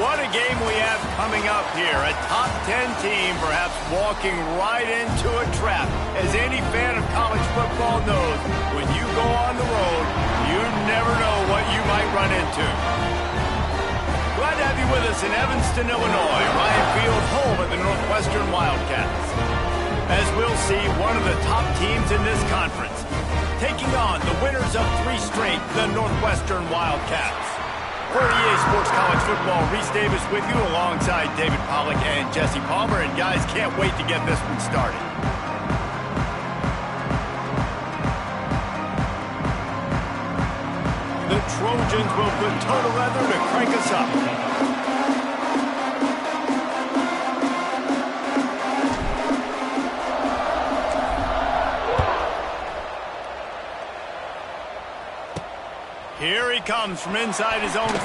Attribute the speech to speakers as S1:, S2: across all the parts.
S1: What a game we have coming up here. A top 10 team perhaps walking right into a trap. As any fan of college football knows, when you go on the road, you never know what you might run into. Glad to have you with us in Evanston, Illinois. Ryan Field's home of the Northwestern Wildcats. As we'll see, one of the top teams in this conference, taking on the winners of 3 straight, the Northwestern Wildcats. For EA Sports College Football, Reese Davis with you alongside David Pollack and Jesse Palmer. And guys, can't wait to get this one started. The Trojans will put toe to leather to crank us up. Here he comes from inside his own 5.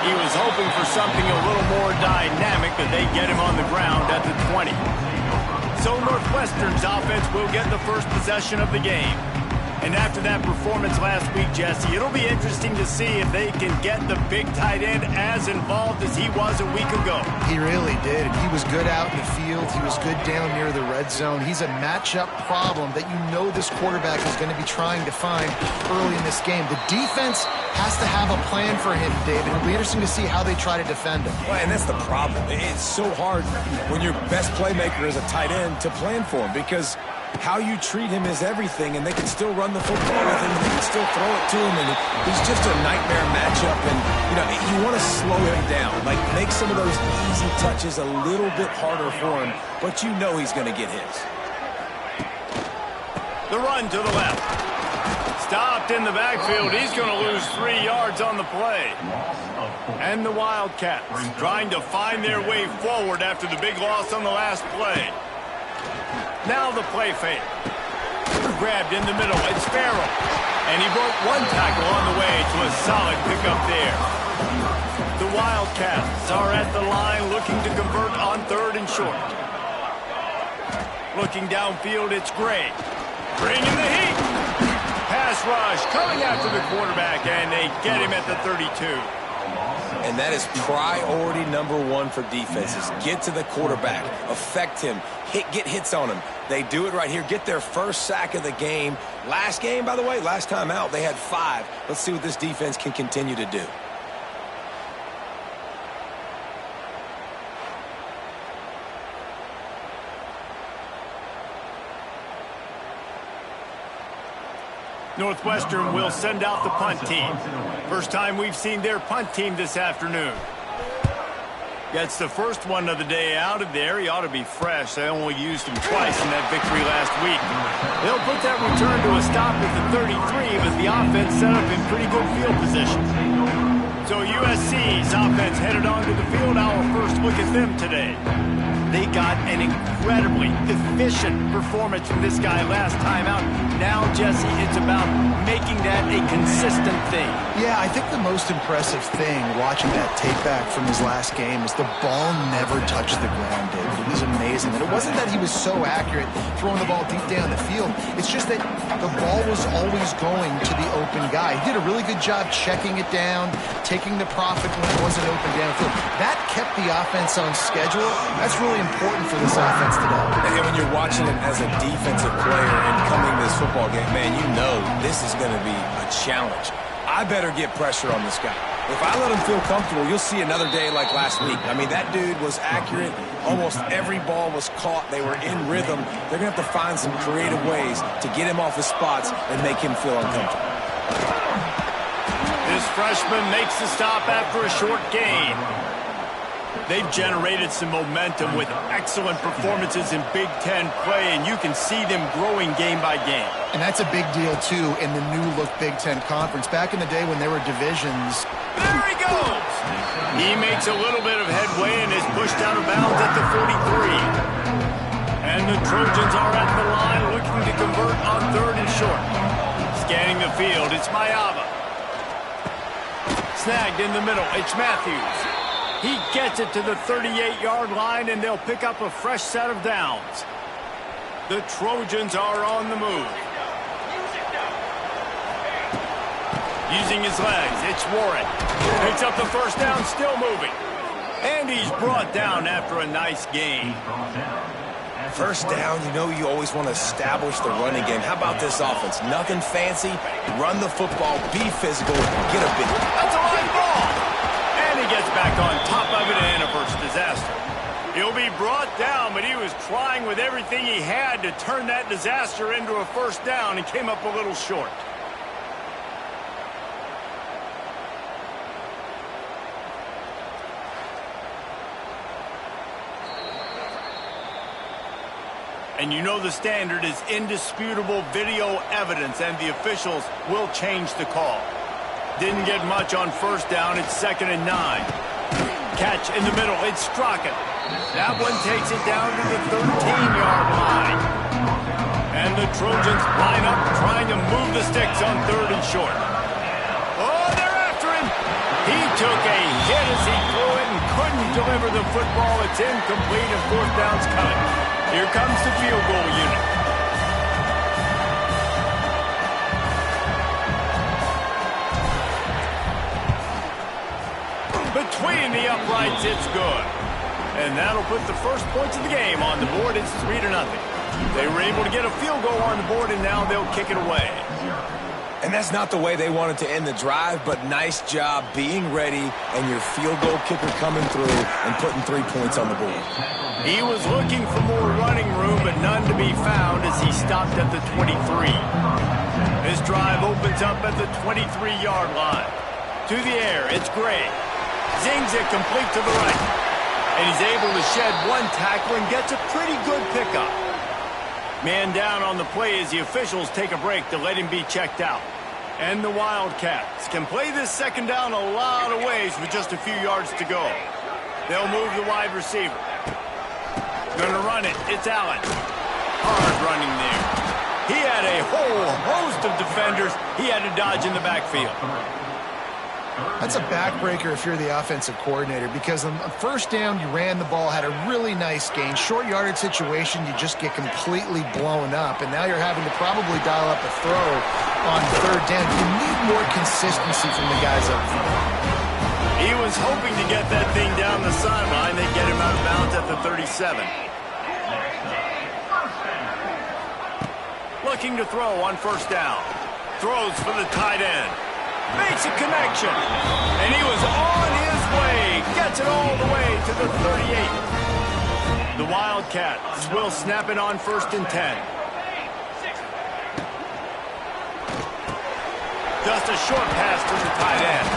S1: He was hoping for something a little more dynamic, but they get him on the ground at the 20. So Northwestern's offense will get the first possession of the game. And after that performance last week, Jesse, it'll be interesting to see if they can get the big tight end as involved as he was a week ago.
S2: He really did. He was good out in the field. He was good down near the red zone. He's a matchup problem that you know this quarterback is going to be trying to find early in this game. The defense has to have a plan for him, David. It'll be interesting to see how they try to defend him.
S3: Well, and that's the problem. It's so hard when your best playmaker is a tight end to plan for him, because how you treat him is everything, and they can still run the football with him, and they can still throw it to him, and he's just a nightmare matchup. And, you know, you want to slow him down, like make some of those easy touches a little bit harder for him, but you know he's going to get his.
S1: The run to the left. Stopped in the backfield. He's going to lose 3 yards on the play. And the Wildcats trying to find their way forward after the big loss on the last play. Now the play fake. Grabbed in the middle. It's Farrell. And he broke 1 tackle on the way to a solid pickup there. The Wildcats are at the line looking to convert on 3rd and short. Looking downfield, it's Gray. Bringing the heat. Pass rush coming after the quarterback, and they get him at the 32.
S3: And that is priority #1 for defenses. Get to the quarterback, affect him, get hits on him. They do it right here. Get their first sack of the game. Last game, by the way, last time out, they had 5. Let's see what this defense can continue to do.
S1: Northwestern will send out the punt team. First time we've seen their punt team this afternoon. Gets the first one of the day out of there. He ought to be fresh. They only used him twice in that victory last week. They'll put that return to a stop at the 33, but the offense set up in pretty good field position. So USC's offense headed onto the field. Our first look at them today. They got an incredibly efficient performance from this guy last time out. Now, Jesse, it's about making that a consistent thing.
S2: Yeah, I think the most impressive thing watching that tape back from his last game is the ball never touched the ground, David. It was amazing. And it wasn't that he was so accurate throwing the ball deep down the field. It's just that the ball was always going to the open guy. He did a really good job checking it down, taking the profit when it wasn't open downfield. That kept the offense on schedule. That's really important for this offense today.
S3: And when you're watching it as a defensive player and coming to this football game, man, you know this is going to be a challenge. I better get pressure on this guy. If I let him feel comfortable, you'll see another day like last week. I mean, that dude was accurate. Almost every ball was caught. They were in rhythm. They're going to have to find some creative ways to get him off his spots and make him feel uncomfortable.
S1: This freshman makes the stop after a short gain. They've generated some momentum with excellent performances in Big Ten play, and you can see them growing game by game.
S2: And that's a big deal, too, in the new-look Big Ten Conference. Back in the day when there were divisions.
S1: There he goes! He makes a little bit of headway and is pushed out of bounds at the 43. And the Trojans are at the line looking to convert on 3rd and short. Scanning the field, it's Mayava. Snagged in the middle, it's Matthews. He gets it to the 38-yard line, and they'll pick up a fresh set of downs. The Trojans are on the move. Using his legs, it's Warren. Picks up the first down, still moving. And he's brought down after a nice gain.
S3: First down, you know you always want to establish the running game. How about this offense? Nothing fancy. Run the football, be physical, get a big.
S1: That's a line ball. And he gets back on top of it and averts disaster. He'll be brought down, but he was trying with everything he had to turn that disaster into a first down and came up a little short. And you know the standard is indisputable video evidence, and the officials will change the call. Didn't get much on first down. It's 2nd and 9. Catch in the middle. It's Strachan. That one takes it down to the 13-yard line. And the Trojans line up trying to move the sticks on 3rd and short. Oh, they're after him. He took a hit as he threw it and couldn't deliver the football. It's incomplete and 4th down's coming. Here comes the field goal unit. Between the uprights, it's good. And that'll put the first points of the game on the board. It's 3-0. They were able to get a field goal on the board, and now they'll kick it away.
S3: And that's not the way they wanted to end the drive, but nice job being ready and your field goal kicker coming through and putting 3 points on the board.
S1: He was looking for more running room, but none to be found as he stopped at the 23. This drive opens up at the 23-yard line. To the air, it's Gray. Zings it complete to the right. And he's able to shed one tackle and gets a pretty good pickup. Man down on the play as the officials take a break to let him be checked out. And the Wildcats can play this second down a lot of ways with just a few yards to go. They'll move the wide receiver. Gonna run it. It's Allen. Hard running there. He had a whole host of defenders he had to dodge in the backfield.
S2: That's a backbreaker if you're the offensive coordinator, because on first down, you ran the ball, had a really nice gain. Short yardage situation, you just get completely blown up, and now you're having to probably dial up a throw on 3rd down. You need more consistency from the guys up front.
S1: He was hoping to get that thing down the sideline. They get him out of bounds at the 37. Looking to throw on first down. Throws for the tight end. Makes a connection. And he was on his way. Gets it all the way to the 38. The Wildcats will snap it on 1st and 10. Just a short pass to the tight end.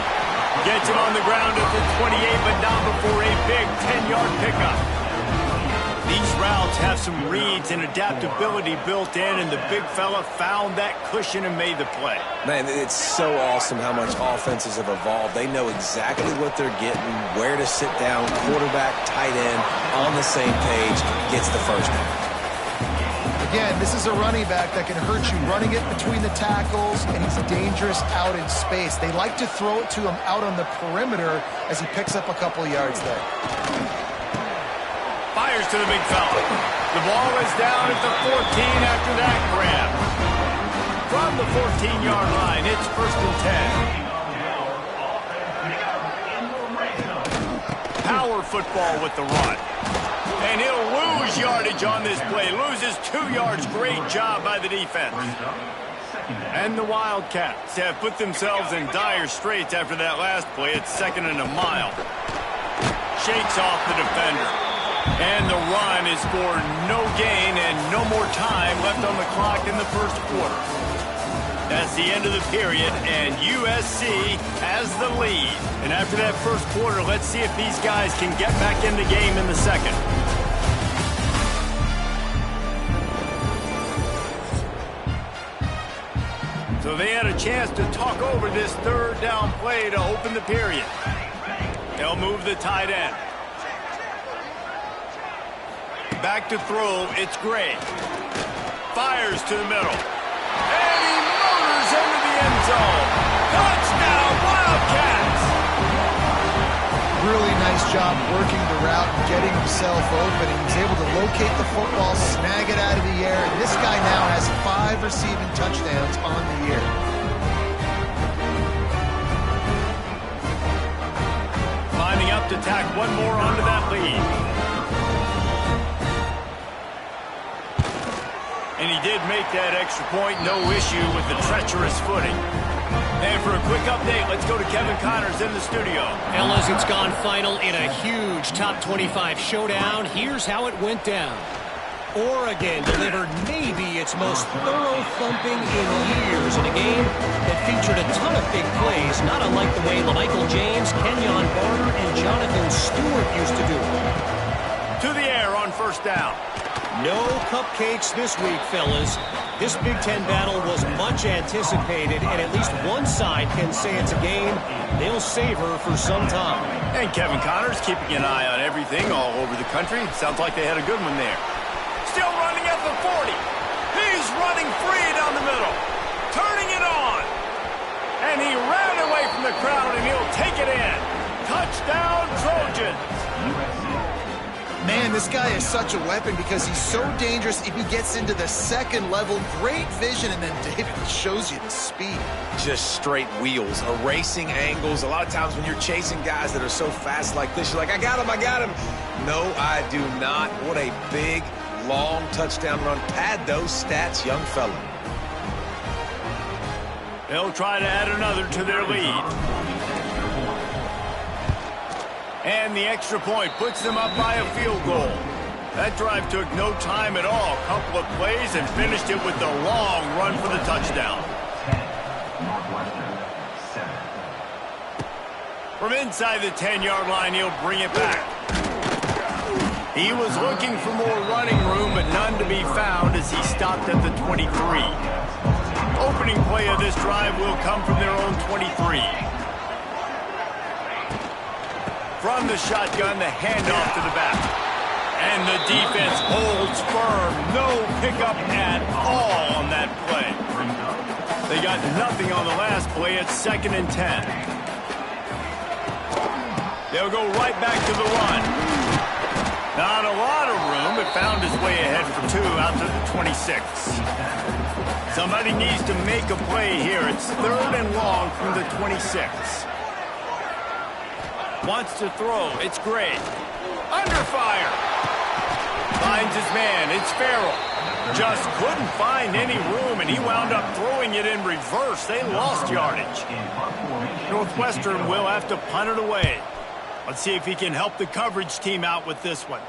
S1: Gets him on the ground at the 28, but not before a big 10-yard pickup. These routes have some reads and adaptability built in, and the big fella found that cushion and made the play.
S3: Man, it's so awesome how much offenses have evolved. They know exactly what they're getting, where to sit down, quarterback, tight end, on the same page, gets the first down.
S2: Again, this is a running back that can hurt you running it between the tackles, and he's dangerous out in space. They like to throw it to him out on the perimeter as he picks up a couple yards there.
S1: Fires to the big fella. The ball is down at the 14 after that grab. From the 14-yard line, it's 1st and 10. Power football with the run. And he'll lose yardage on this play. Loses 2 yards. Great job by the defense. And the Wildcats have put themselves in dire straits after that last play. It's 2nd and a mile. Shakes off the defender. And the run is for no gain and no more time left on the clock in the first quarter. That's the end of the period, and USC has the lead. And after that first quarter, let's see if these guys can get back in the game in the second. So they had a chance to talk over this 3rd down play to open the period. They'll move the tight end. Back to throw, it's Gray. Fires to the middle. And he motors into the end zone. Touchdown, Wildcats!
S2: Really nice job working the route and getting himself open. He was able to locate the football, snag it out of the air, and this guy now has 5 receiving touchdowns on the year.
S1: lining up to tack one more onto that lead. And he did make that extra point, no issue with the treacherous footing. And for a quick update, let's go to Kevin Connors in the studio.
S4: Fellas, it's gone final in a huge top 25 showdown. Here's how it went down. Oregon delivered maybe its most thorough thumping in years in a game that featured a ton of big plays, not unlike the way Michael James, Kenyon Barner, and Jonathan Stewart used to do.
S1: To the air on first down.
S4: No cupcakes this week, fellas. This Big Ten battle was much anticipated, and at least one side can say it's a game they'll savor for some time.
S1: And Kevin Connors keeping an eye on everything all over the country. Sounds like they had a good one there. Still running at the 40. He's running free down the middle. Turning it on. And he ran away from the crowd, and he'll take it in. Touchdown, Trojans.
S2: Man, this guy is such a weapon because he's so dangerous if he gets into the second level. Great vision, and then David shows you the speed.
S3: Just straight wheels, erasing angles. A lot of times when you're chasing guys that are so fast like this, you're like, I got him, I got him. No, I do not. What a big, long touchdown run. Pad those stats, young fella.
S1: They'll try to add another to their lead. And the extra point puts them up by a field goal. That drive took no time at all. A couple of plays and finished it with a long run for the touchdown. From inside the 10-yard line, he'll bring it back. He was looking for more running room, but none to be found as he stopped at the 23. Opening play of this drive will come from their own 23. From the shotgun, the handoff to the back. And the defense holds firm. No pickup at all on that play. They got nothing on the last play. It's 2nd and 10. They'll go right back to the run. Not a lot of room, but found his way ahead for 2 out to the 26. Somebody needs to make a play here. It's 3rd and long from the 26. Wants to throw. It's great. Under fire. Finds his man. It's Farrell. Just couldn't find any room, and he wound up throwing it in reverse. They lost yardage. Northwestern will have to punt it away. Let's see if he can help the coverage team out with this one.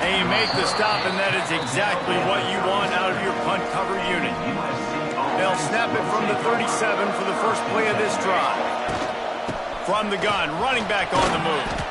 S1: And you make the stop, and that is exactly what you want out of your punt cover unit. They'll snap it from the 37 for the first play of this drive. From the gun, running back on the move.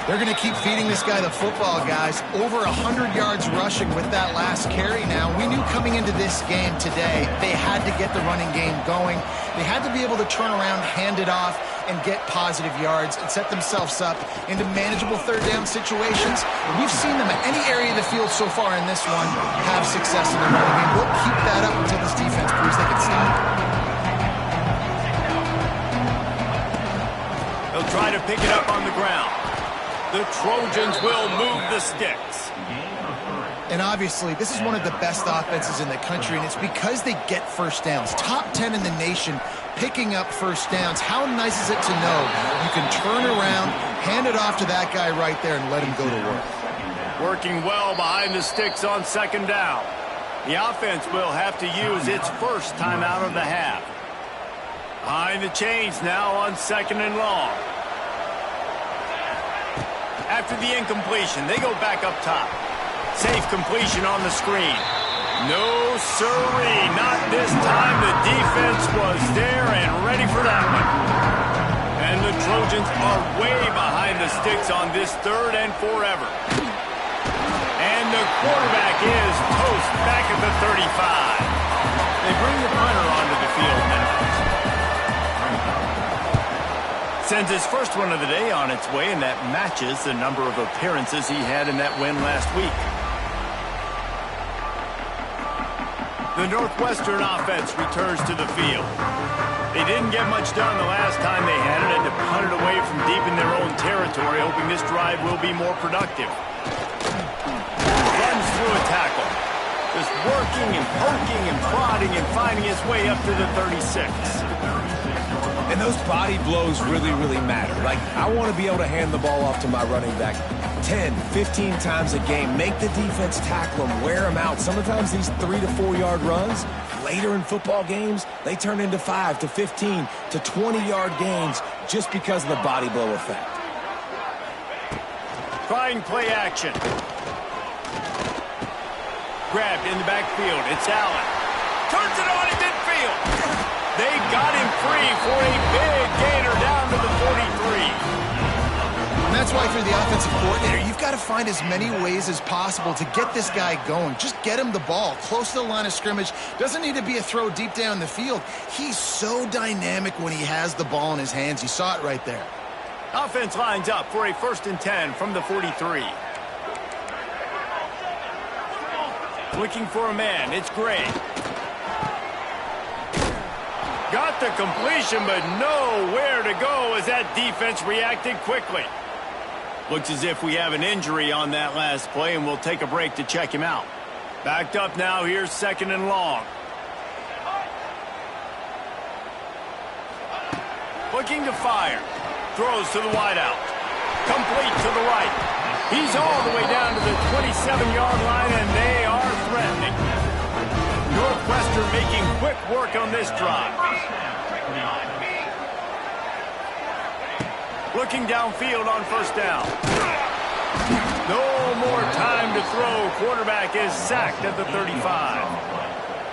S2: They're going to keep feeding this guy the football, guys. Over 100 yards rushing with that last carry now. We knew coming into this game today, they had to get the running game going. They had to be able to turn around, hand it off, and get positive yards and set themselves up into manageable 3rd down situations. We've seen them at any area of the field so far in this one have success in the running game. We'll keep that up until this defense proves they can stop.
S1: They'll try to pick it up on the ground. The Trojans will move the sticks.
S2: And obviously, this is one of the best offenses in the country, and it's because they get first downs. Top 10 in the nation picking up first downs. How nice is it to know you can turn around, hand it off to that guy right there, and let him go to work.
S1: Working well behind the sticks on 2nd down. The offense will have to use its first timeout of the half. Behind the chains now on 2nd and long. After the incompletion, they go back up top. Safe completion on the screen. No siree, not this time. The defense was there and ready for that one. And the Trojans are way behind the sticks on this 3rd and forever. And the quarterback is toast back at the 35. They bring the punter onto the field now. Sends his first one of the day on its way, and that matches the number of appearances he had in that win last week. The Northwestern offense returns to the field. They didn't get much done the last time they had it, and to punt it away from deep in their own territory, hoping this drive will be more productive. Runs through a tackle. Just working and poking and prodding and finding his way up to the 36.
S3: And those body blows really, really matter. Like, I want to be able to hand the ball off to my running back 10, 15 times a game. Make the defense tackle them, wear them out. Sometimes these 3 to 4 yard runs, later in football games, they turn into 5 to 15 to 20-yard gains just because of the body blow effect.
S1: Trying play action. Grabbed in the backfield. It's Allen. Turns it on in midfield. They got him free for a big gainer down to the 43.
S2: And that's why, for the offensive coordinator, you've got to find as many ways as possible to get this guy going. Just get him the ball close to the line of scrimmage. Doesn't need to be a throw deep down the field. He's so dynamic when he has the ball in his hands. You saw it right there.
S1: Offense lines up for a 1st and 10 from the 43. Looking for a man. It's Gray. Got the completion, but nowhere to go as that defense reacted quickly. Looks as if we have an injury on that last play, and we'll take a break to check him out. Backed up now. Here's 2nd and long. Looking to fire. Throws to the wideout. Complete to the right. He's all the way down to the 27-yard line, and they are threatening. Northwestern making quick work on this drive. Looking downfield on 1st down. No more time to throw. Quarterback is sacked at the 35.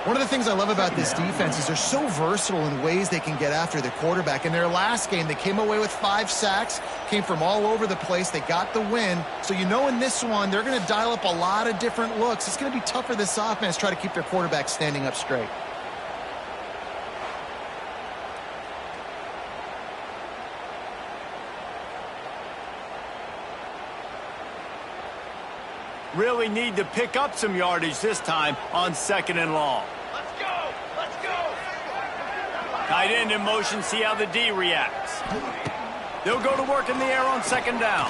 S2: One of the things I love about this defense is they're so versatile in ways they can get after the quarterback. In their last game, they came away with 5 sacks, came from all over the place. They got the win. So you know in this one, they're going to dial up a lot of different looks. It's going to be tough for this offense to try to keep their quarterback standing up straight.
S1: Really need to pick up some yardage this time on 2nd and long.
S5: Let's go! Let's go!
S1: Tight end in motion, see how the D reacts. They'll go to work in the air on 2nd down.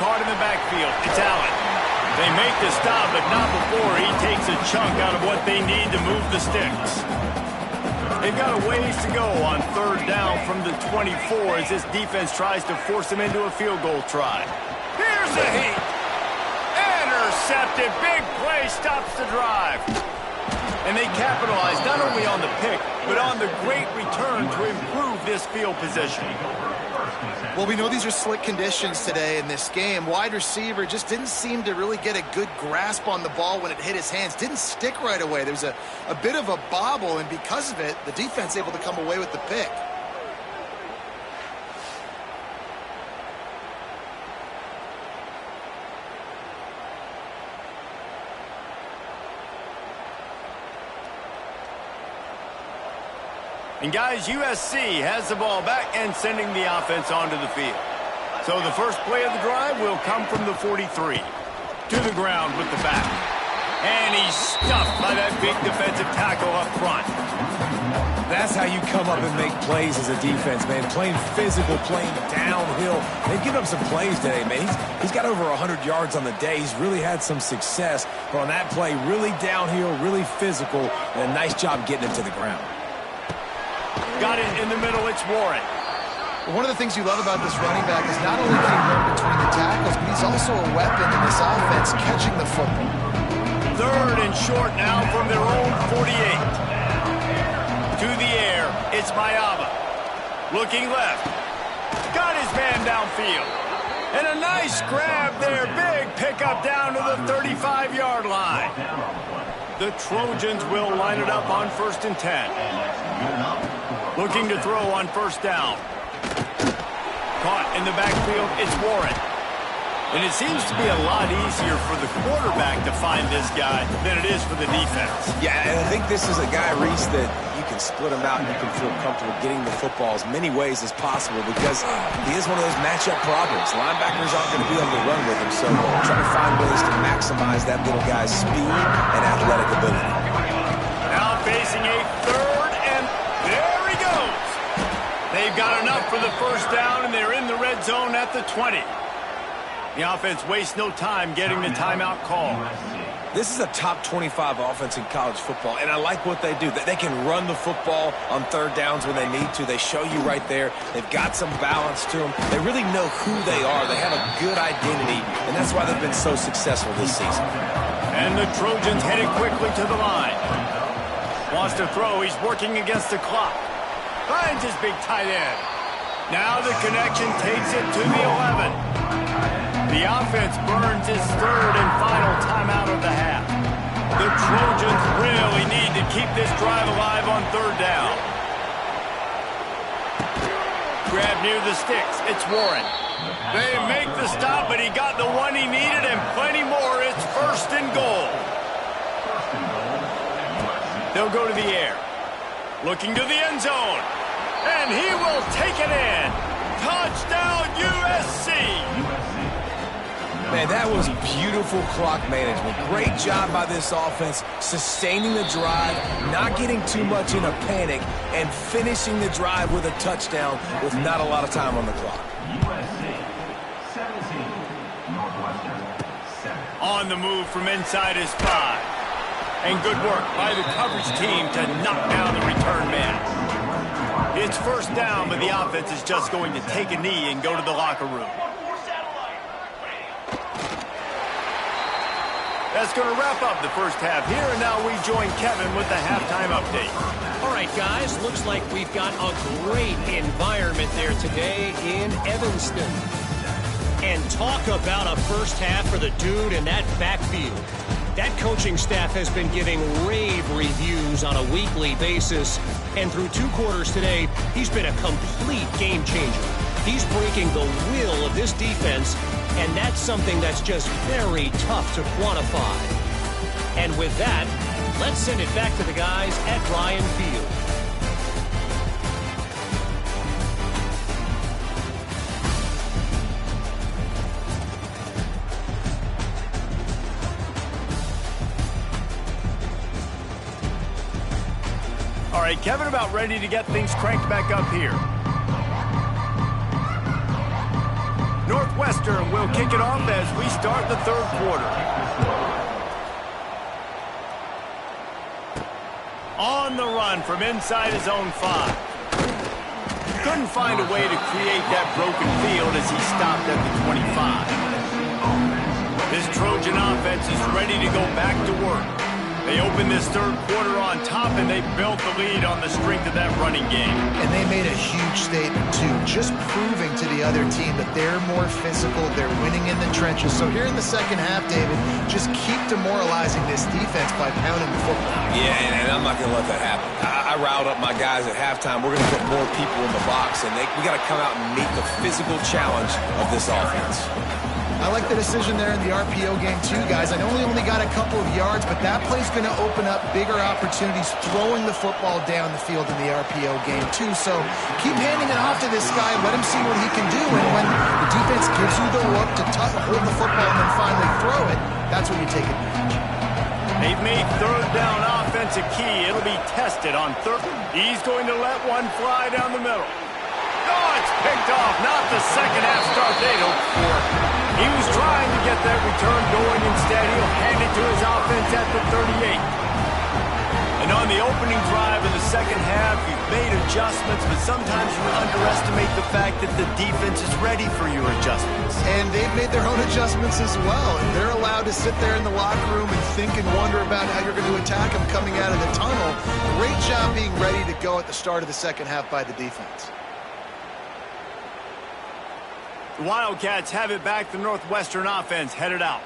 S1: Caught in the backfield. It's Allen. They make the stop, but not before he takes a chunk out of what they need to move the sticks. They've got a ways to go on 3rd down from the 24 as this defense tries to force them into a field goal try. Here's the heat. Intercepted. Big play stops the drive. And they capitalize not only on the pick, but on the great return to improve this field position.
S2: Well, we know these are slick conditions today in this game. Wide receiver just didn't seem to really get a good grasp on the ball when it hit his hands. Didn't stick right away. There was a bit of a bobble, and because of it, the defense able to come away with the pick.
S1: And guys, USC has the ball back and sending the offense onto the field. So the first play of the drive will come from the 43. To the ground with the back. And he's stuffed by that big defensive tackle up front.
S3: That's how you come up and make plays as a defense, man. Playing physical, playing downhill. They've given up some plays today, man. He's got over 100 yards on the day. He's really had some success. But on that play, really downhill, really physical, and a nice job getting him to the ground.
S1: Got it in the middle. It's Warren.
S2: One of the things you love about this running back is not only can he run between the tackles, but he's also a weapon in this offense catching the football.
S1: 3rd and short now from their own 48. To the air, it's Mayaba. Looking left. Got his man downfield. And a nice grab there. Big pickup down to the 35-yard line. The Trojans will line it up on 1st and 10. Looking to throw on 1st down. Caught in the backfield, it's Warren. And it seems to be a lot easier for the quarterback to find this guy than it is for the defense.
S3: Yeah, and I think this is a guy, Reese, that you can split him out and you can feel comfortable getting the football as many ways as possible because he is one of those matchup problems. Linebackers aren't going to be able to run with him, so try to find ways to maximize that little guy's speed and athletic ability.
S1: Now facing a 3rd, and there he goes. They've got enough for the 1st down, and they're in the red zone at the 20. The offense wastes no time getting the timeout call.
S3: This is a top 25 offense in college football, and I like what they do. They can run the football on third downs when they need to. They show you right there. They've got some balance to them. They really know who they are. They have a good identity, and that's why they've been so successful this season.
S1: And the Trojans headed quickly to the line. Wants to throw. He's working against the clock. Finds his big tight end. Now the connection takes it to the 11. The offense burns its third and final timeout of the half. The Trojans really need to keep this drive alive on third down. Grab near the sticks. It's Warren. They make the stop, but he got the one he needed and plenty more. It's first and goal. They'll go to the air. Looking to the end zone. And he will take it in. Touchdown, USC.
S3: Man, that was beautiful clock management. Great job by this offense, sustaining the drive, not getting too much in a panic, and finishing the drive with a touchdown with not a lot of time on the clock.
S1: On the move from inside his 5. And good work by the coverage team to knock down the return man. It's first down, but the offense is just going to take a knee and go to the locker room. That's going to wrap up the first half here, and now we join Kevin with the halftime update.
S4: All right, guys, looks like we've got a great environment there today in Evanston. And talk about a first half for the dude in that backfield. That coaching staff has been giving rave reviews on a weekly basis, and through 2 quarters today, he's been a complete game changer. He's breaking the will of this defense, and that's something that's just very tough to quantify. And with that, let's send it back to the guys at Ryan Field.
S1: All right, Kevin, about ready to get things cranked back up here. Northwestern will kick it off as we start the third quarter. On the run from inside his own 5. Couldn't find a way to create that broken field as he stopped at the 25. This Trojan offense is ready to go back to work. They opened this third quarter on top, and they built the lead on the strength of that running game.
S2: And they made a huge statement, too, just proving to the other team that they're more physical, they're winning in the trenches. So here in the second half, David, just keep demoralizing this defense by pounding the football.
S3: Yeah, and I'm not going to let that happen. I riled up my guys at halftime. We're going to put more people in the box, and we got to come out and meet the physical challenge of this offense.
S2: I like the decision there in the RPO game, too, guys. I know we only got a couple of yards, but that play's going to open up bigger opportunities throwing the football down the field in the RPO game, too. So keep handing it off to this guy. Let him see what he can do. And when the defense gives you the look to hold the football and then finally throw it, that's when you take advantage.
S1: They've made third down offense a key. It'll be tested on third. He's going to let one fly down the middle. Oh, it's picked off. Not the second half start they'd hoped for. He was trying to get that return going. Instead, he'll hand it to his offense at the 38. And on the opening drive of the second half, you've made adjustments, but sometimes you underestimate the fact that the defense is ready for your adjustments.
S2: And they've made their own adjustments as well. And they're allowed to sit there in the locker room and think and wonder about how you're going to attack them coming out of the tunnel. Great job being ready to go at the start of the second half by the defense.
S1: The Wildcats have it back. The Northwestern offense headed out.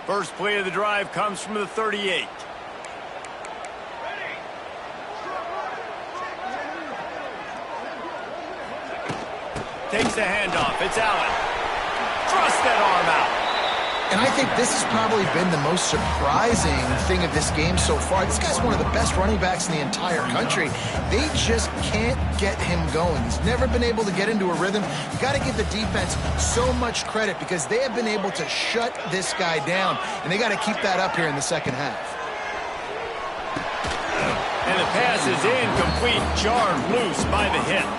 S1: First play of the drive comes from the 38. Takes the handoff. It's Allen. Thrust that arm out.
S2: And I think this has probably been the most surprising thing of this game so far. This guy's one of the best running backs in the entire country. They just can't get him going. He's never been able to get into a rhythm. You got to give the defense so much credit because they have been able to shut this guy down, and they got to keep that up here in the second half.
S1: And the pass is incomplete, jarred loose by the hit.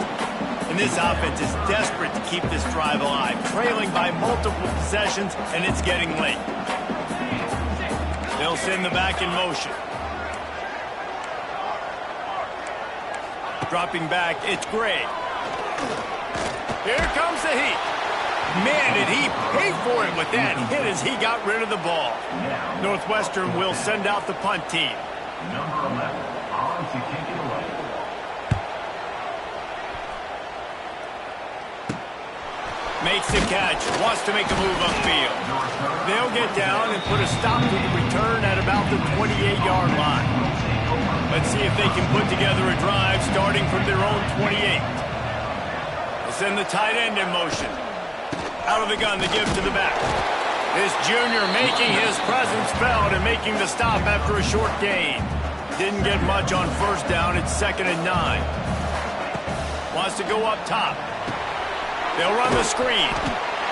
S1: And this offense is desperate to keep this drive alive, trailing by multiple possessions, and it's getting late. They'll send the back in motion. Dropping back, it's Gray. Here comes the heat. Man, did he pay for it with that hit as he got rid of the ball. Northwestern will send out the punt team.
S6: Number 11, on to kick it away.
S1: Makes the catch, wants to make a move upfield. They'll get down and put a stop to the return at about the 28-yard line. Let's see if they can put together a drive starting from their own 28. They'll send the tight end in motion. Out of the gun, the give to the back. This junior making his presence felt and making the stop after a short gain. Didn't get much on first down. It's 2nd and 9. Wants to go up top. They'll run the screen.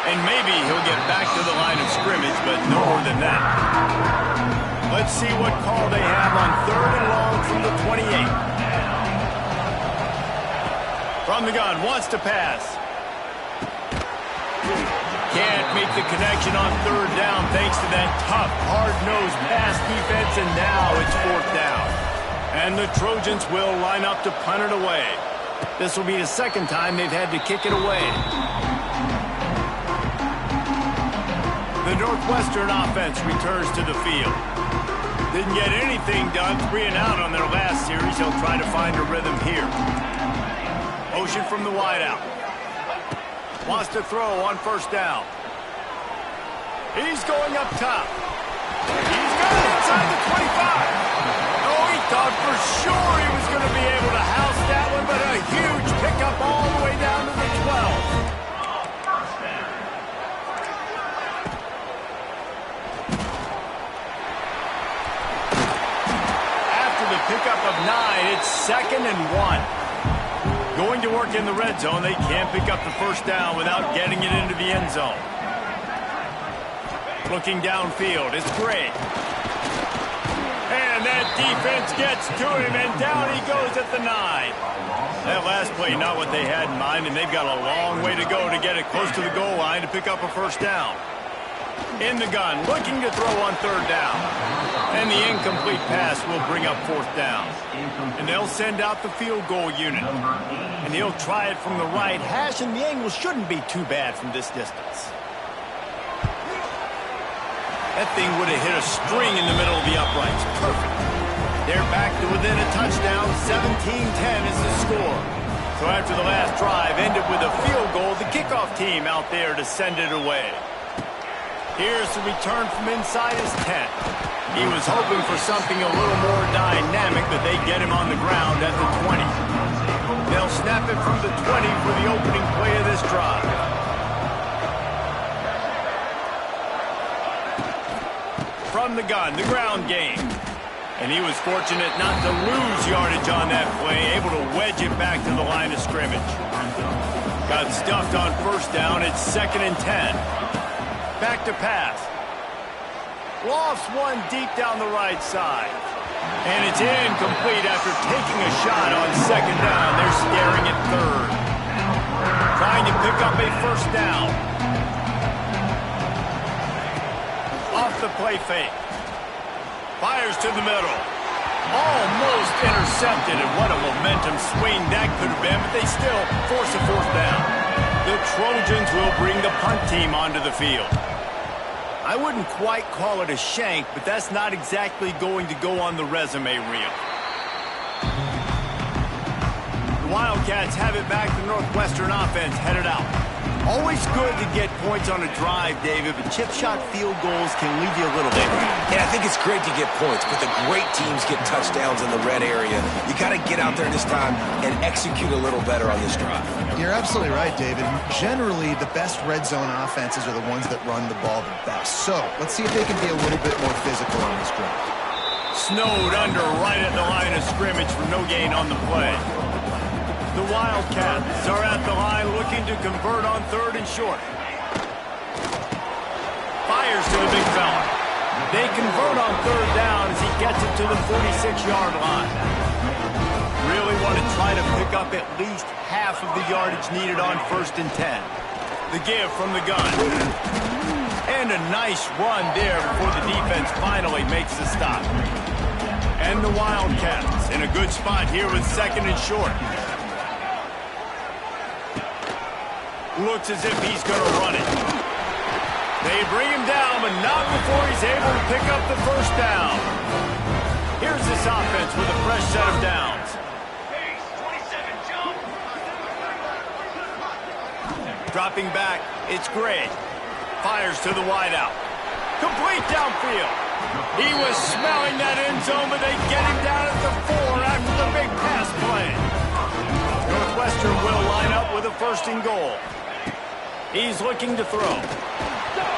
S1: And maybe he'll get back to the line of scrimmage, but no more than that. Let's see what call they have on 3rd and long from the 28. From the gun, wants to pass. Can't make the connection on 3rd down thanks to that tough, hard-nosed pass defense, and now it's 4th down. And the Trojans will line up to punt it away. This will be the 2nd time they've had to kick it away. The Northwestern offense returns to the field. Didn't get anything done, 3 and out on their last series. He'll try to find a rhythm here. Motion from the wideout. Wants to throw on 1st down. He's going up top. He's got it inside the 25. Oh, he thought for sure he was going to be able to house that one, but a huge pickup all the way down to the 12. After the pickup of 9, it's 2nd and 1. Going to work in the red zone, they can't pick up the 1st down without getting it into the end zone. Looking downfield, it's Gray. And that defense gets to him, and down he goes at the 9. That last play, not what they had in mind, and they've got a long way to go to get it close to the goal line to pick up a 1st down. In the gun, looking to throw on 3rd down. And the incomplete pass will bring up 4th down. And they'll send out the field goal unit. And he'll try it from the right hash, and the angle shouldn't be too bad from this distance. That thing would have hit a string in the middle of the uprights. Perfect. They're back to within a touchdown. 17-10 is the score. So after the last drive ended with a field goal, the kickoff team out there to send it away. Here's the return from inside his 10. He was hoping for something a little more dynamic, but they get him on the ground at the 20. They'll snap it from the 20 for the opening play of this drive. From the gun, the ground game. And he was fortunate not to lose yardage on that play, able to wedge it back to the line of scrimmage. Got stuffed on 1st down. It's 2nd and 10. Back to pass. Lofts one deep down the right side. And it's incomplete after taking a shot on 2nd down. They're staring at 3rd. Trying to pick up a 1st down. Off the play fake. Fires to the middle. Almost intercepted, and what a momentum swing that could have been, but they still force a 4th down. The Trojans will bring the punt team onto the field. I wouldn't quite call it a shank, but that's not exactly going to go on the resume reel. The Wildcats have it back. The Northwestern offense headed out. Always good to get points on a drive, David, but chip shot field goals can leave you a little bit.
S3: Yeah, I think it's great to get points, but the great teams get touchdowns in the red area. You got to get out there this time and execute a little better on this drive.
S2: You're absolutely right, David. Generally, the best red zone offenses are the ones that run the ball the best. So let's see if they can be a little bit more physical on this drive.
S1: Snowed under right at the line of scrimmage for no gain on the play. The Wildcats are at the line looking to convert on 3rd and short. Fires to the big fella. They convert on 3rd down as he gets it to the 46-yard line. Really want to try to pick up at least half of the yardage needed on 1st and 10. The give from the gun. And a nice run there before the defense finally makes the stop. And the Wildcats in a good spot here with second and short. Looks as if he's going to run it. They bring him down, but not before he's able to pick up the first down. Here's this offense with a fresh set of downs.
S5: Pace, 27, jump.
S1: Dropping back, it's Gray. Fires to the wideout. Complete downfield. He was smelling that end zone, but they get him down at the 4 after the big pass play. Northwestern will line up with a first and goal. He's looking to throw.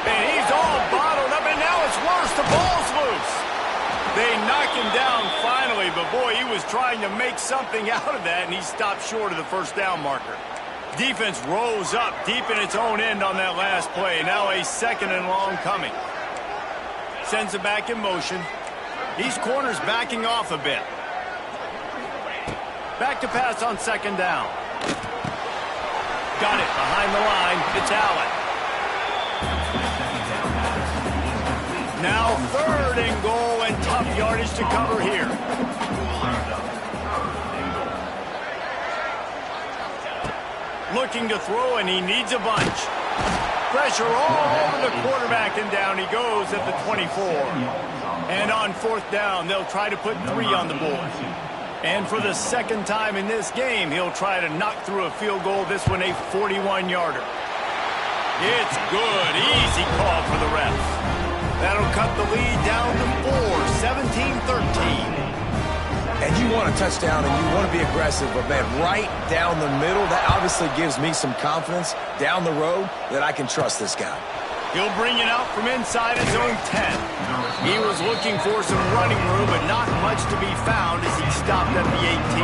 S1: And he's all bottled up, and now it's worse. The ball's loose. They knock him down finally, but boy, he was trying to make something out of that, and he stopped short of the first down marker. Defense rose up deep in its own end on that last play. Now a second and long coming. Sends it back in motion. These corners backing off a bit. Back to pass on second down. Got it behind the line. It's Allen. Now third and goal, and tough yardage to cover here. Looking to throw, and he needs a bunch. Pressure all over the quarterback, and down he goes at the 24. And on fourth down, they'll try to put 3 on the board. And for the second time in this game, he'll try to knock through a field goal, this one a 41-yarder. It's good. Easy call for the refs. That'll cut the lead down to 4, 17-13.
S3: And you want a touchdown and you want to be aggressive, but, man, right down the middle, that obviously gives me some confidence down the road that I can trust this guy.
S1: He'll bring it out from inside his own 10. He was looking for some running room, but not much to be found as he stopped at the 18.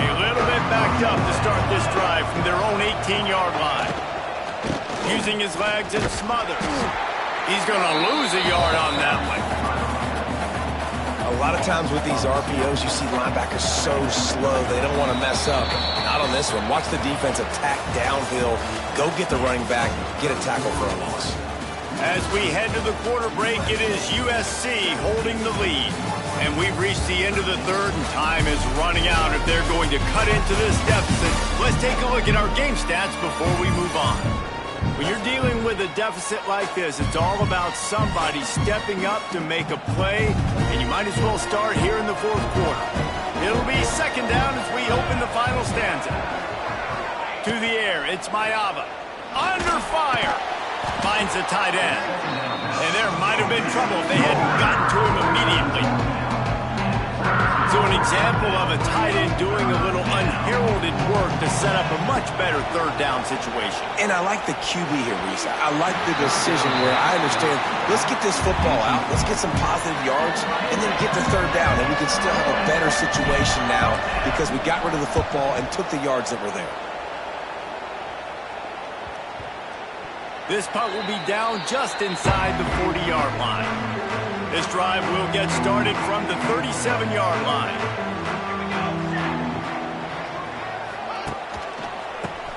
S1: A little bit backed up to start this drive from their own 18-yard line. Using his legs and smothers. He's going to lose a yard on that one.
S3: A lot of times with these RPOs, you see linebackers so slow, they don't want to mess up. Not on this one. Watch the defense attack downhill, go get the running back, get a tackle for a loss.
S1: As we head to the quarter break, it is USC holding the lead. And we've reached the end of the third, and time is running out if they're going to cut into this deficit. Let's take a look at our game stats before we move on. When you're dealing with a deficit like this, it's all about somebody stepping up to make a play, and you might as well start here in the fourth quarter. It'll be second down as we open the final stanza. To the air, it's Mayava. Under fire. Finds the tight end. And there might have been trouble if they hadn't gotten to him immediately. So an example of a tight end doing a little unheralded work to set up a much better third down situation.
S3: And I like the QB here, Reese. I like the decision where I understand, let's get this football out, let's get some positive yards, and then get the third down, and we can still have a better situation now because we got rid of the football and took the yards that were there.
S1: This punt will be down just inside the 40-yard line. This drive will get started from the 37-yard line.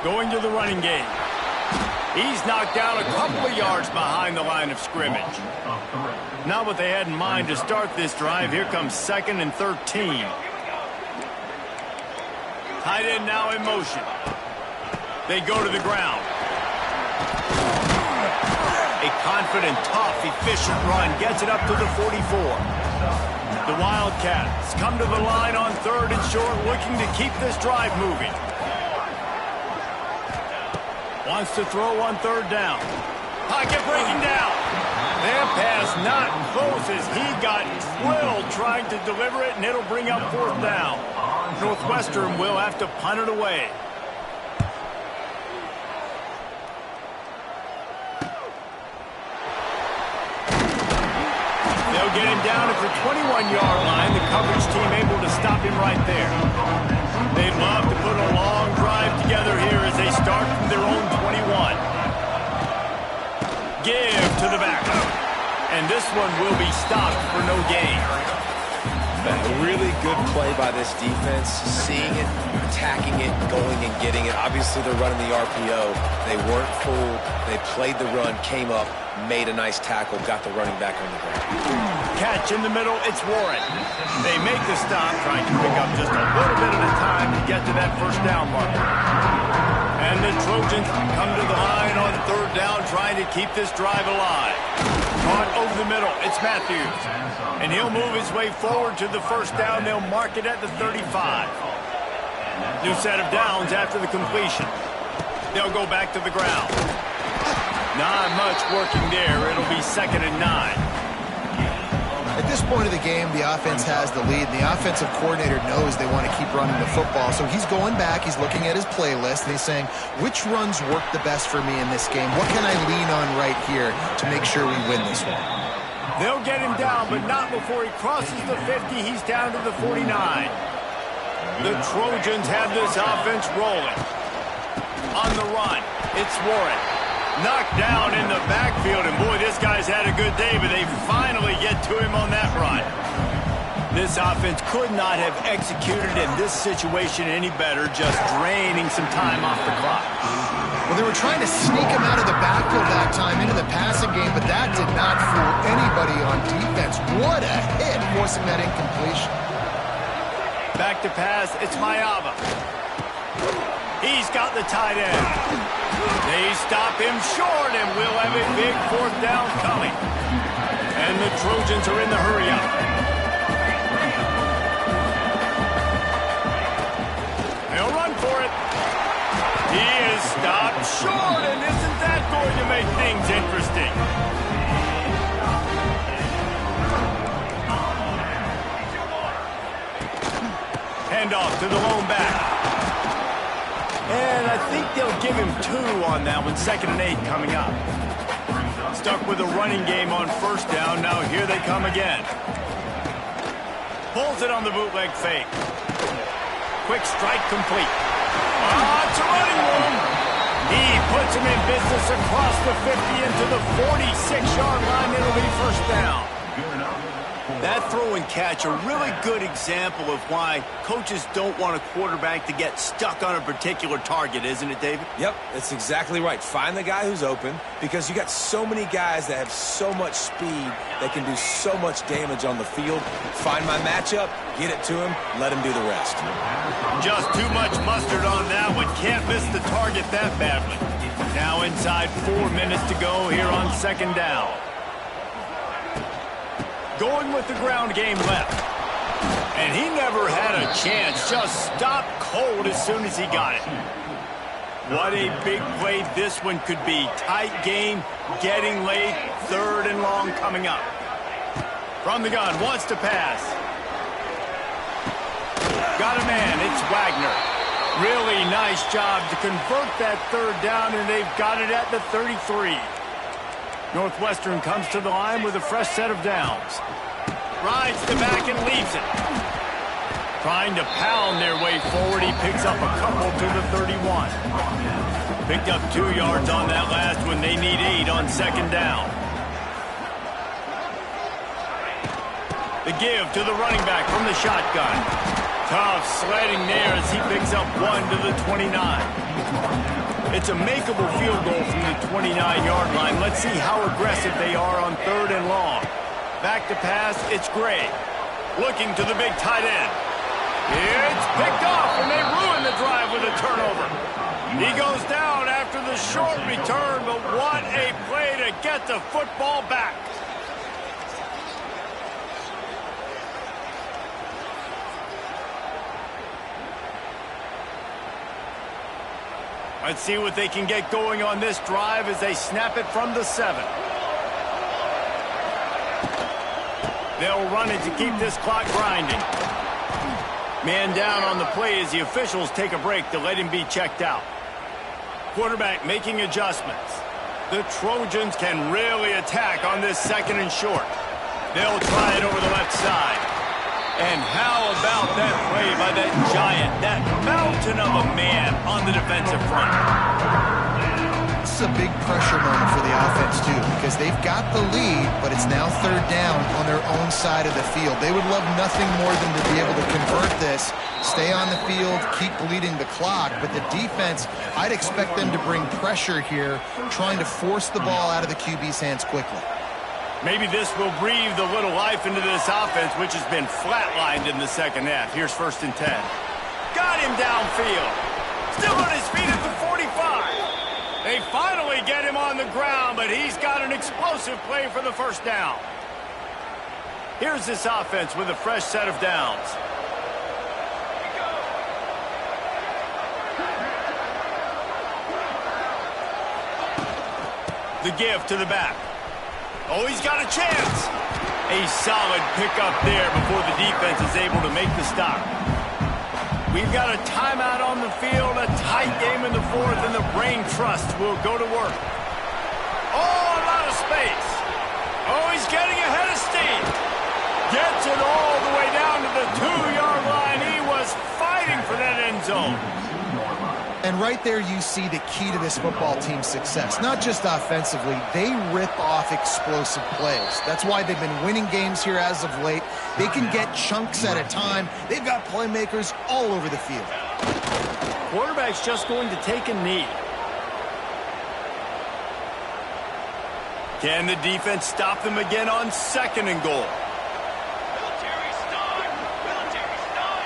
S1: Going to the running game. He's knocked down a couple of yards behind the line of scrimmage. Not what they had in mind to start this drive. Here comes second and 13. Tight end now in motion. They go to the ground. A confident, tough, efficient run gets it up to the 44. The Wildcats come to the line on third and short, looking to keep this drive moving. Wants to throw on third down. Pocket breaking down. That pass not close as he got drilled trying to deliver it, and it'll bring up fourth down. Northwestern will have to punt it away. They'll get him down at the 21-yard line. The coverage team able to stop him right there. They'd love to put a long drive together here as they start from their own 21. Give to the backup. And this one will be stopped for no gain.
S3: really good play by this defense, seeing it, attacking it, going and getting it. Obviously, they're running the RPO. They weren't fooled. They played the run, came up, made a nice tackle, got the running back on the ground.
S1: Catch in the middle, it's Warren. They make the stop, trying to pick up just a little bit at a time to get to that first down marker. And the Trojans come to the line on third down, trying to keep this drive alive. Caught over the middle, it's Matthews. And he'll move his way forward to the first down. They'll mark it at the 35. New set of downs after the completion. They'll go back to the ground. Not much working there. It'll be 2nd and 9.
S2: At this point of the game, the offense has the lead, and the offensive coordinator knows they want to keep running the football. So he's going back, he's looking at his playlist, and he's saying, which runs work the best for me in this game? What can I lean on right here to make sure we win this one?
S1: They'll get him down, but not before he crosses the 50. He's down to the 49. The Trojans have this offense rolling. On the run, it's Warren. Knocked down in the backfield, and boy, this guy's had a good day, but they finally get to him on that run. This offense could not have executed in this situation any better, just draining some time off the clock.
S2: Well, they were trying to sneak him out of the backfield that time into the passing game, but that did not fool anybody on defense. What a hit, forcing that incompletion.
S1: Back to pass, it's Mayava. He's got the tight end. They stop him short, and we'll have a big 4th down coming. And the Trojans are in the hurry-up. They'll run for it. He is stopped short, and isn't that going to make things interesting? Handoff to the lone back. And I think they'll give him 2 on that one. 2nd and 8 coming up. Stuck with a running game on first down. Now here they come again. Pulls it on the bootleg fake. Quick strike complete. It's a running room. He puts him in business across the 50 into the 46-yard line. It'll be first down. That throw and catch, a really good example of why coaches don't want a quarterback to get stuck on a particular target, isn't it, David?
S3: Yep, that's exactly right. Find the guy who's open, because you got so many guys that have so much speed that can do so much damage on the field. Find my matchup, get it to him, let him do the rest.
S1: Just too much mustard on that one. Can't miss the target that badly. Now inside 4 minutes to go here on 2nd down. Going with the ground game left. And he never had a chance. Just stopped cold as soon as he got it. What a big play this one could be. Tight game, getting late, 3rd and long coming up. From the gun, wants to pass. Got a man, it's Wagner. Really nice job to convert that 3rd down, and they've got it at the 33. Northwestern comes to the line with a fresh set of downs. Rides the back and leaves it. Trying to pound their way forward. He picks up a couple to the 31. Picked up 2 yards on that last one. They need 8 on 2nd down. The give to the running back from the shotgun. Tough sledding there as he picks up 1 to the 29. It's a makeable field goal from the 29-yard line. Let's see how aggressive they are on 3rd and long. Back to pass, it's Gray. Looking to the big tight end. It's picked off, and they ruin the drive with a turnover. He goes down after the short return, but what a play to get the football back. Let's see what they can get going on this drive as they snap it from the 7. They'll run it to keep this clock grinding. Man down on the play as the officials take a break to let him be checked out. Quarterback making adjustments. The Trojans can really attack on this 2nd and short. They'll try it over the left side. And how about that play by that giant, that mountain of a man on the defensive front?
S2: this is a big pressure moment for the offense, too, because they've got the lead, but it's now third down on their own side of the field. They would love nothing more than to be able to convert this, stay on the field, keep bleeding the clock. But the defense, I'd expect them to bring pressure here, trying to force the ball out of the QB's hands quickly.
S1: Maybe this will breathe a little life into this offense, which has been flatlined in the second half. Here's 1st and 10. Got him downfield. Still on his feet at the 45. They finally get him on the ground, but he's got an explosive play for the first down. Here's this offense with a fresh set of downs. The give to the back. Oh, he's got a chance. A solid pickup there before the defense is able to make the stop. We've got a timeout on the field, a tight game in the 4th, and the brain trust will go to work. Oh, a lot of space. Oh, he's getting ahead of steam. Gets it all the way down to the 2-yard line. He was fighting for that end zone.
S2: And right there you see the key to this football team's success. Not just offensively, they rip off explosive plays. That's why they've been winning games here as of late. They can get chunks at a time. They've got playmakers all over the field.
S1: Quarterback's just going to take a knee. Can the defense stop them again on 2nd and goal?
S5: Military stun! Military stun!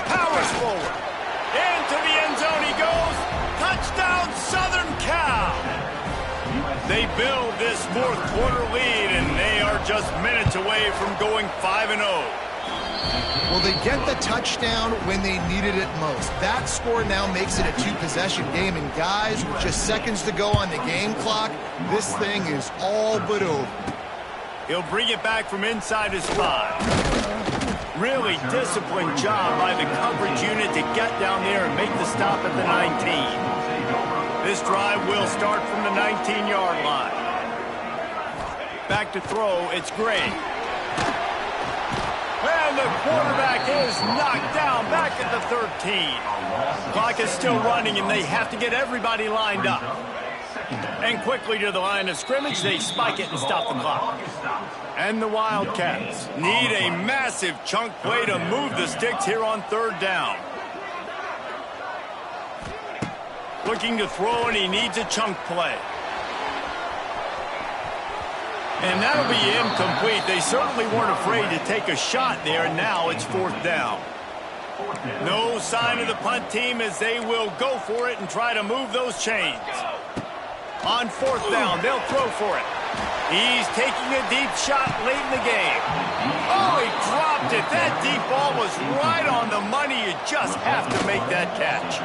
S1: Powers forward. Into the end zone he goes. Touchdown, Southern Cal. They build this 4th quarter lead, and they are just minutes away from going 5-0.
S2: Well, they get the touchdown when they needed it most. That score now makes it a 2-possession game. And guys, with just seconds to go on the game clock, this thing is all but over.
S1: He'll bring it back from inside his 5. Really disciplined job by the coverage unit to get down there and make the stop at the 19. This drive will start from the 19-yard line. Back to throw, it's Gray. And the quarterback is knocked down back at the 13. Clock is still running, and they have to get everybody lined up. And quickly to the line of scrimmage, they spike it and stop the clock. And the Wildcats need a massive chunk play to move the sticks here on 3rd down. Looking to throw, and he needs a chunk play. And that'll be incomplete. They certainly weren't afraid to take a shot there. Now it's 4th down. No sign of the punt team as they will go for it and try to move those chains. On 4th down, they'll throw for it. He's taking a deep shot late in the game. Oh, he dropped it. That deep ball was right on the money. You just have to make that catch.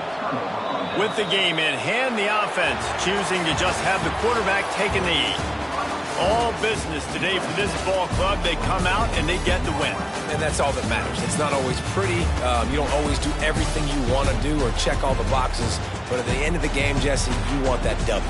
S1: With the game in hand, the offense choosing to just have the quarterback take a knee. All business today for this ball club. They come out and they get the win.
S3: And that's all that matters. It's not always pretty. You don't always do everything you want to do or check all the boxes. But at the end of the game, Jesse, you want that W.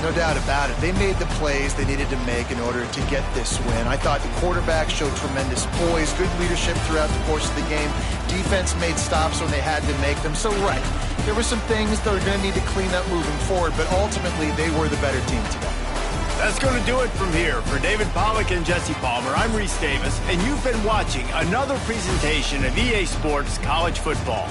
S2: No doubt about it. They made the plays they needed to make in order to get this win. I thought the quarterback showed tremendous poise, good leadership throughout the course of the game. Defense made stops when they had to make them. So, right, there were some things that are going to need to clean up moving forward, but ultimately they were the better team today.
S1: That's going to do it from here. For David Pollack and Jesse Palmer, I'm Reese Davis, and you've been watching another presentation of EA Sports College Football.